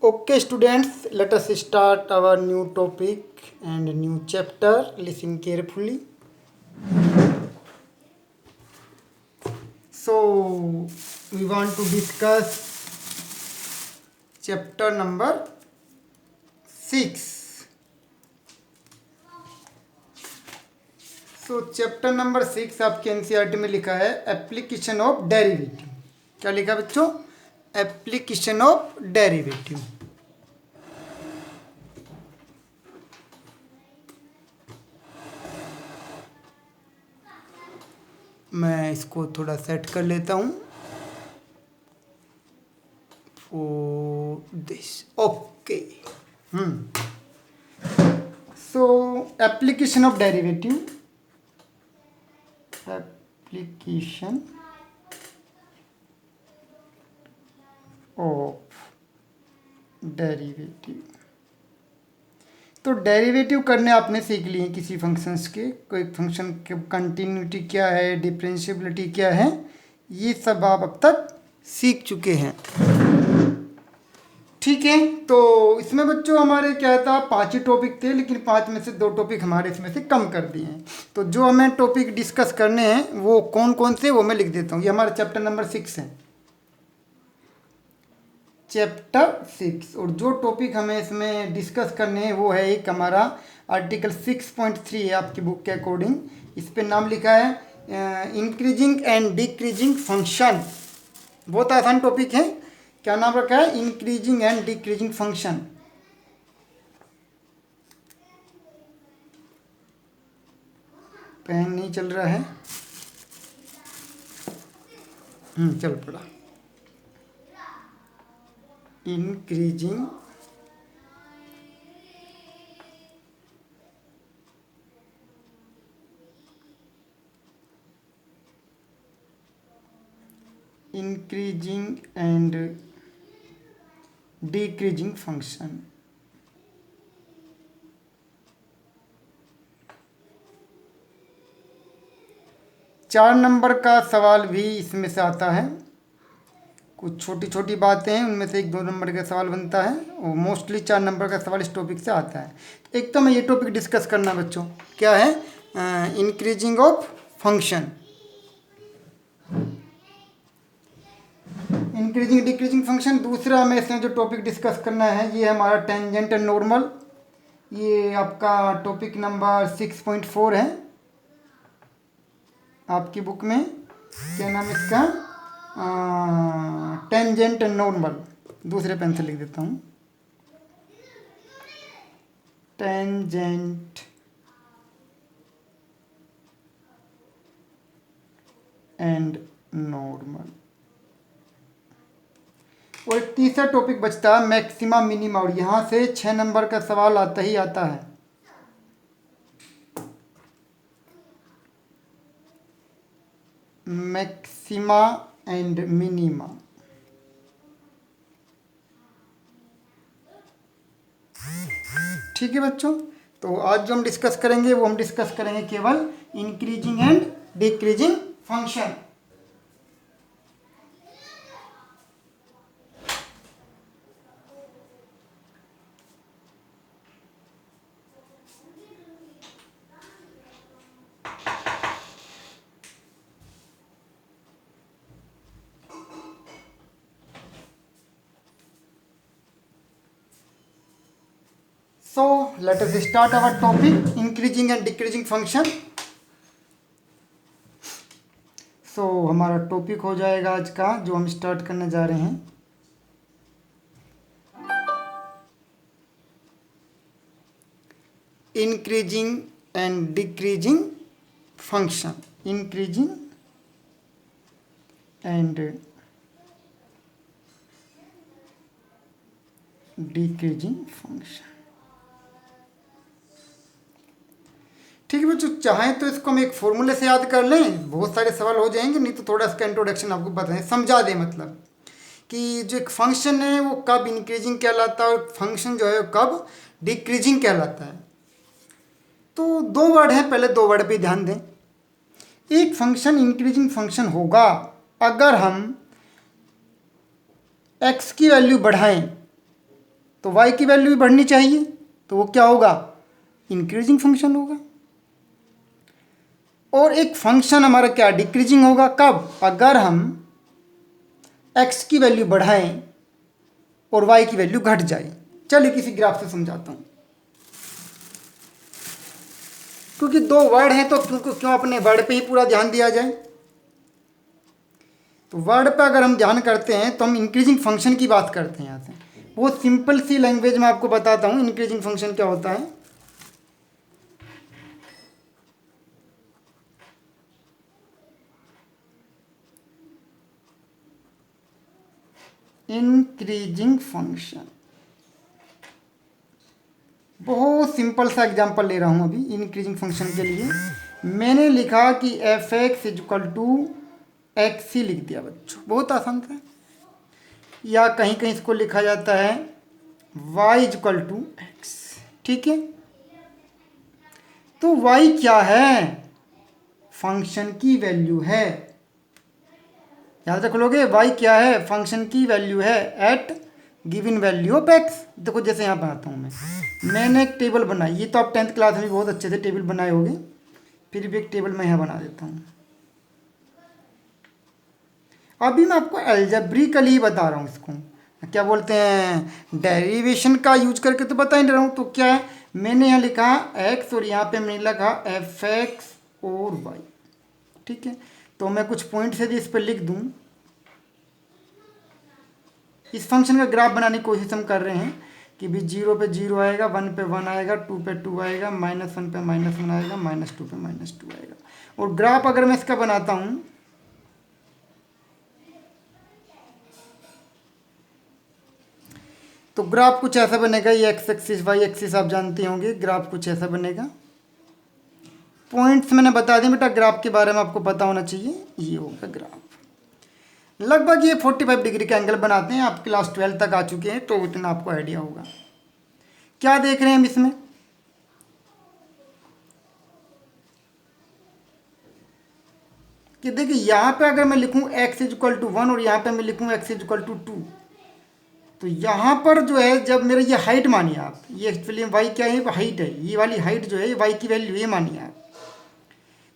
Okay, students, let us start our new topic and new chapter. Listen carefully. So, we want to discuss chapter number 6. So, chapter number 6 आपके NCERT में लिखा है application of derivative. क्या लिखा बच्चों? Application of derivative. मैं इसको थोड़ा सेट कर लेता हूँ for this. Okay. So application of derivative. Application of derivative. तो डेरिवेटिव करने आपने सीख लिए किसी फंक्शंस के. कोई फंक्शन की कंटिन्यूटी क्या है, डिफरेंशिएबिलिटी क्या है, ये सब आप अब तक सीख चुके हैं. ठीक है. तो इसमें बच्चों हमारे क्या था, 5 ही टॉपिक थे, लेकिन 5 में से 2 टॉपिक हमारे इसमें से कम कर दिए हैं. तो जो हमें टॉपिक डिस्कस करने हैं वो कौन कौन से, वो मैं लिख देता हूँ. ये हमारा चैप्टर नंबर 6 है. चैप्टर 6. और जो टॉपिक हमें इसमें डिस्कस करने हैं वो है एक हमारा आर्टिकल 6.3 है आपकी बुक के अकॉर्डिंग. इस पे नाम लिखा है इंक्रीजिंग एंड डिक्रीजिंग फंक्शन. बहुत आसान टॉपिक है. क्या नाम रखा है? Increasing and decreasing function. Pen नहीं चल रहा है. चल पड़ा. Increasing and decreasing function. चार नंबर का सवाल भी इसमें से आता है. कुछ छोटी छोटी बातें हैं, उनमें से 1-2 नंबर का सवाल बनता है और मोस्टली 4 नंबर का सवाल इस टॉपिक से आता है. एक तो मैं ये टॉपिक डिस्कस करना बच्चों, क्या है? Increasing of function. Increasing decreasing function. दूसरा हमें इसमें जो टॉपिक डिस्कस करना है ये हमारा टेंजेंट एंड नॉर्मल. ये आपका टॉपिक नंबर 6.4 है आपकी बुक में. क्या नाम इसका? Tangent and normal. दूसरे पेन से लिख देता हूँ. Tangent and normal. और एक तीसरा टॉपिक बचता है मैक्सिमा मिनिमा. और यहाँ से 6 नंबर का सवाल आता ही आता है. Maxima and minima. ठीक है बच्चों. तो आज जो हम डिस्कस करेंगे वो हम डिस्कस करेंगे केवल increasing and decreasing function. So let us start our topic increasing and decreasing function. So हमारा टॉपिक हो जाएगा आज का जो हम स्टार्ट करने जा रहे हैं. Increasing and decreasing function. Increasing and decreasing function. ठीक है बच्चों. चाहें तो इसको हम एक फॉर्मूले से याद कर लें, बहुत सारे सवाल हो जाएंगे. नहीं तो थोड़ा इसका इंट्रोडक्शन आपको बताएं, समझा दें. मतलब कि जो एक फंक्शन है वो कब इंक्रीजिंग कहलाता है और फंक्शन जो है वो कब डिक्रीजिंग कहलाता है. तो 2 वर्ड हैं, पहले 2 वर्ड पे ध्यान दें. एक फंक्शन इंक्रीजिंग फंक्शन होगा अगर हम x की वैल्यू बढ़ाएं तो y की वैल्यू भी बढ़नी चाहिए, तो वो क्या होगा, इंक्रीजिंग फंक्शन होगा। और एक फंक्शन हमारा क्या डिक्रीजिंग होगा, कब, अगर हम x की वैल्यू बढ़ाएं और y की वैल्यू घट जाए। चलिए किसी ग्राफ से समझाता हूं, क्योंकि दो वर्ड हैं तो क्यों अपने वर्ड पे ही पूरा ध्यान दिया जाए। तो वर्ड पे अगर हम ध्यान करते हैं तो हम इंक्रीजिंग फंक्शन की बात करते हैं। यहाँ से बहुत सिंपल सी लैंग्वेज में आपको बताता हूँ इंक्रीजिंग फंक्शन क्या होता है। इंक्रीजिंग फंक्शन, बहुत सिंपल सा एग्जांपल ले रहा हूँ अभी इंक्रीजिंग फंक्शन के लिए। मैंने लिखा कि F X is equal to X C लिख दिया बच्चों, बहुत आसान था। या कहीं कहीं इसको लिखा जाता है y इजक्वल टू एक्स, ठीक है। तो y क्या है, फंक्शन की वैल्यू है, याद रख लोगे। y क्या है, फंक्शन की वैल्यू है at given value of x। देखो जैसे यहाँ बनाता हूँ मैंने एक टेबल बनाई, ये तो आप 10th क्लास में भी बहुत अच्छे से टेबल बनाए होंगे, फिर भी एक टेबल मैं यहाँ बना देता हूँ। अभी मैं आपको एल्जेब्रिकली बता रहा हूँ, इसको क्या बोलते हैं, डेरिवेशन का यूज करके तो बता ही नहीं रहा हूँ। तो क्या है, मैंने यहाँ लिखा x और यहाँ पे मैंने लिखा एफ एक्स और y, ठीक है। तो मैं कुछ पॉइंट से भी इस पर लिख दूँ। इस फंक्शन का ग्राफ बनाने की कोशिश हम कर रहे हैं कि भी 0 पे 0 आएगा, 1 पे 1 आएगा, 2 पे 2 आएगा, -1 पे -1 आएगा, -2 पे -2 आएगा। और ग्राफ अगर मैं इसका बनाता हूँ तो ग्राफ कुछ ऐसा बनेगा, ये एक्स एक्सिस वाई एक्सिस आप जानते होंगे, ग्राफ कुछ ऐसा बनेगा। पॉइंट्स मैंने बता दिए बेटा, ग्राफ के बारे में आपको पता होना चाहिए। ये होगा ग्राफ, लगभग ये 45 डिग्री का एंगल बनाते हैं। आप क्लास 12 तक आ चुके हैं तो इतना आपको आइडिया होगा। क्या देख रहे हैं हम इसमें, कि देखिए यहाँ पे अगर मैं लिखूँ x इजक्वल टू 1 और यहाँ पे मैं लिखूँ x इजक्वल टू 2, तो यहाँ पर जो है जब मेरे ये हाइट मानिए आप, ये एक्चुअली y क्या है, हाइट है, ये वाली हाइट जो है ये y की वैल्यू ये मानिए आप।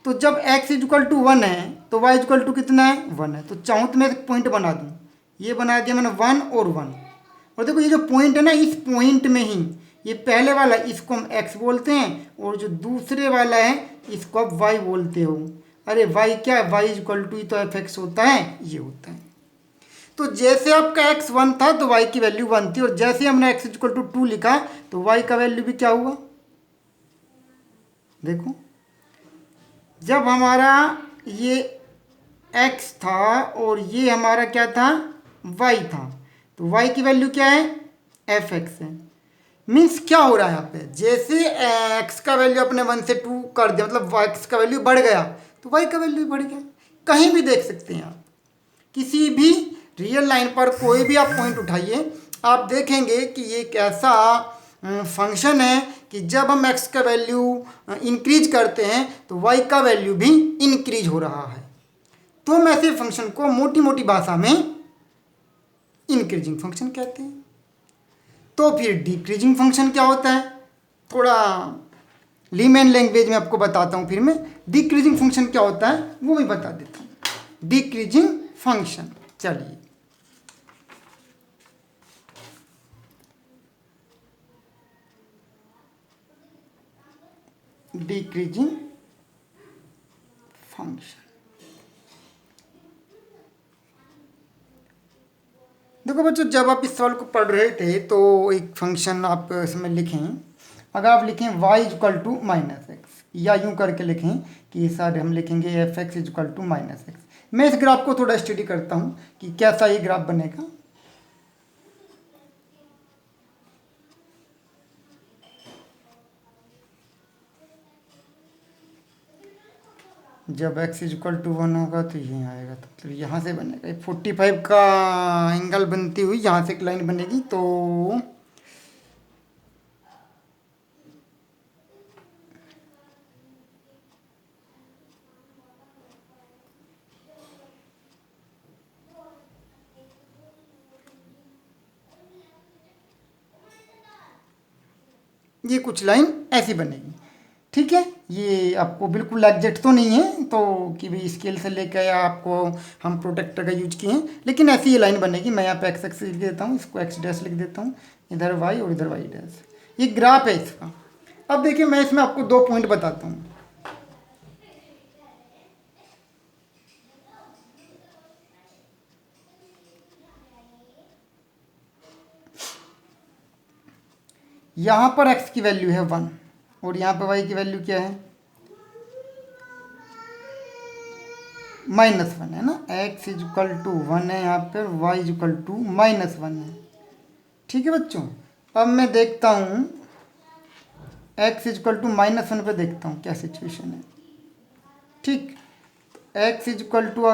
तो जब x इजक्वल टू 1 है तो y इजक्वल टू कितना है, 1 है। तो चाहूँ तो मैं एक पॉइंट बना दूँ, ये बना दिया मैंने 1 और 1। और देखो ये जो पॉइंट है ना, इस पॉइंट में ही ये पहले वाला इसको हम x बोलते हैं और जो दूसरे वाला है इसको आप y बोलते हो। अरे y क्या है, y इजक्वल टू ही तो एफ एक्स होता है, ये होता है। तो जैसे आपका x 1 था तो y की वैल्यू 1 थी, और जैसे हमने x इक्वल टू 2 लिखा तो y का वैल्यू भी क्या हुआ, देखो जब हमारा ये x था और ये हमारा क्या था, y था, तो y की वैल्यू क्या है, एफ एक्स है। मीन्स क्या हो रहा है यहाँ पे, जैसे x का वैल्यू अपने 1 से 2 कर दिया, मतलब x का वैल्यू बढ़ गया तो y का वैल्यू बढ़ गया। कहीं भी देख सकते हैं आप, किसी भी रियल लाइन पर कोई भी आप पॉइंट उठाइए, आप देखेंगे कि ये एक ऐसा फंक्शन है कि जब हम x का वैल्यू इंक्रीज करते हैं तो y का वैल्यू भी इंक्रीज हो रहा है। तो हम ऐसे फंक्शन को मोटी मोटी भाषा में इंक्रीजिंग फंक्शन कहते हैं। तो फिर डिक्रीजिंग फंक्शन क्या होता है, थोड़ा लीमैन लैंग्वेज में आपको बताता हूँ। फिर मैं डिक्रीजिंग फंक्शन क्या होता है वो भी बता देता हूँ। डिक्रीजिंग फंक्शन, चलिए डिक्रीजिंग फंक्शन, देखो बच्चों जब आप इस सवाल को पढ़ रहे थे तो एक फंक्शन आप इसमें लिखें, अगर आप लिखें y इक्वल टू -x, या यूं करके लिखें कि सर हम लिखेंगे f x equal to -x। मैं इस ग्राफ को थोड़ा स्टडी करता हूं कि कैसा ये ग्राफ बनेगा। जब x इक्वल टू 1 होगा तो ये आएगा, तो फिर यहाँ से बनेगा 45 का एंगल बनती हुई यहाँ से एक लाइन बनेगी। तो ये कुछ लाइन ऐसी बनेगी। ठीक है, ये आपको बिल्कुल एग्जैक्ट तो नहीं है तो कि भाई स्केल से लेकर या आपको हम प्रोटेक्टर का यूज किए हैं, लेकिन ऐसी ये लाइन बनेगी। मैं यहाँ पे एक्स एक्स लिख देता हूँ, इसको एक्स डैश लिख देता हूँ, इधर वाई और इधर वाई डैश। ये ग्राफ है इसका। अब देखिए मैं इसमें आपको 2 पॉइंट बताता हूँ। यहाँ पर x की वैल्यू है 1 और यहाँ पर y की वैल्यू क्या है -1 है ना। x इजकल टू 1 है यहाँ पर, y इजकल टू -1 है। ठीक है बच्चों, अब मैं देखता हूँ x इजकल टू -1 पे देखता हूँ क्या सिचुएशन है। ठीक, x इजकल टू